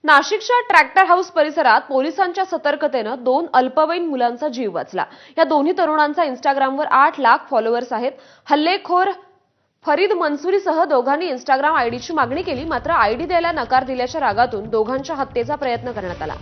नाशिकच्या tractor house परिसरात पोलिसांच्या सतर्कतेनं 2 अल्पवयीन मुलांचा जीव वाचला। या दोन्ही तरुणांचा इंस्टाग्रामवर 8 लाख फॉलोअर्स आहेत। हल्लेखोर फरीद मंसुरीसह दोघांनी इंस्टाग्राम आयडीची मागणी केली, मात्र आयडी द्यायला नकार दिल्याच्या रागातून दोघांच्या हत्येचा प्रयत्न करण्यात आला।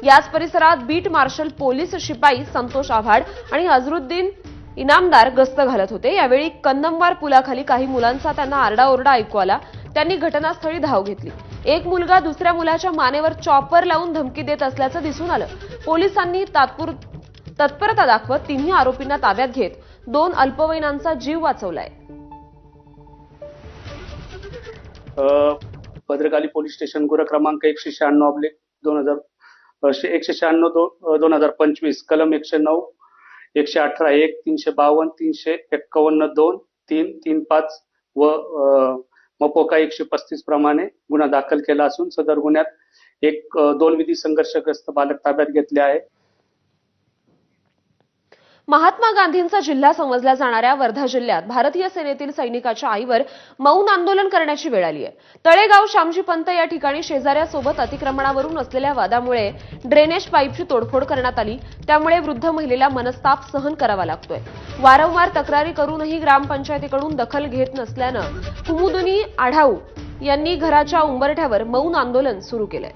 याच परिसरात बीट मार्शल पोलीस शिपाई संतोष आव्हाड आणि अझरुद्दीन इनामदार गस्त घालत होते। यावेळी कन्नमवार पुलाखाली काही मुलांचा त्यांना आरडाओरडा ऐकू आला। त्यांनी घटनास्थळी धाव घेतली। एक मुलगा दुसऱ्या मुलाच्या मानेवर चॉपर लावून धमकी देत असल्याचं दिसून आलं। पोलिसांनी तत्परता दाखवत तिन्ही आरोपींना ताब्यात घेत 2 अल्पवयीनांचा जीव वाचवलाय। भद्रकाली पोलीस स्टेशन गुन्हा क्रमांक 196/2025 कलम 109 118 1 352 351 2 3 35 व मपोका 135 प्रमाणे गुन्हा दाखल केला असून सदर गुन्ह्यात 2 विधी संघर्षग्रस्त बालक ताब्यात घेतले आहे। महात्मा गांधींचा जिल्हा समजल्या जाणाऱ्या वर्धा जिल्ह्यात भारतीय सेनेतील सैनिकाच्या आईवर मौन आंदोलन करण्याची वेळ आली आहे। तळेगाव श्यामजी पंत या ठिकाणी शेजाऱ्यासोबत अतिक्रमणावरून असलेल्या वादामुळे ड्रेनेज पाईपची तोडफोड करण्यात आली। त्यामुळे वृद्ध महिलेला मनस्ताप सहन करावा लागतोय। वारंवार तक्रारी करूनही ग्रामपंचायतीकडून दखल घेत नसल्यानं कुमुदुनी आढाऊ यांनी घराच्या उंबरठ्यावर मौन आंदोलन सुरू केलंय।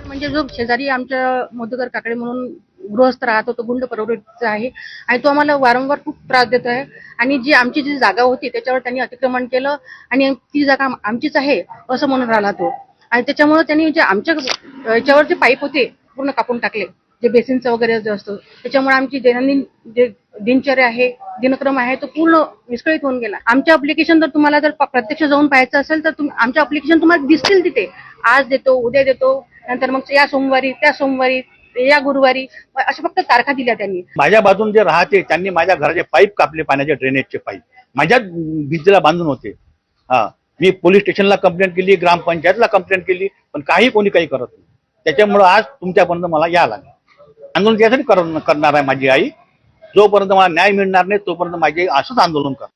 म्हणजे जो शेजारी आमच्या मोदकर काकडे म्हणून गृहस्थ राहतो तो गुंड प्रवृत्तीचा आहे आणि तो आम्हाला वारंवार खूप त्रास देत आहे आणि आमची जी जागा होती त्याच्यावर त्यांनी अतिक्रमण केलं आणि ती जागा आमचीच आहे असं म्हणून राहिला तो आणि त्याच्यामुळे त्यांनी जे आमच्या याच्यावर जे पाईप होते पूर्ण कापून टाकले, जे बेसिनचं वगैरे जे असतं त्याच्यामुळे आमची दैनंदिन जे दिनचर्या आहे, दिनक्रम आहे तो पूर्ण विस्कळीत होऊन गेला। आमच्या अप्लिकेशन जर तुम्हाला जर प्रत्यक्ष जाऊन पाहायचं असेल तर आमच्या अप्लिकेशन तुम्हाला दिसतील तिथे, आज देतो, उद्या देतो, नंतर मग या सोमवारी, त्या सोमवारी, या गुरुवारी, अशा फक्त तारखा दिल्या त्यांनी। माझ्या बाजून जे राहते त्यांनी माझ्या घराचे पाईप कापले, पाण्याचे ड्रेनेजचे पाईप माझ्या भिंतीला बांधून होते। मी पोलीस स्टेशनला कंप्लेंट केली, ग्रामपंचायतला कंप्लेंट केली, पण कोणी काही करत नाही। त्याच्यामुळे आज तुमच्यापर्यंत मला यावं लागलं। आंदोलन त्यासाठी करणार आहे माझी आई। जोपर्यंत मला न्याय मिळणार नाही तोपर्यंत माझी आई असंच आंदोलन करणार।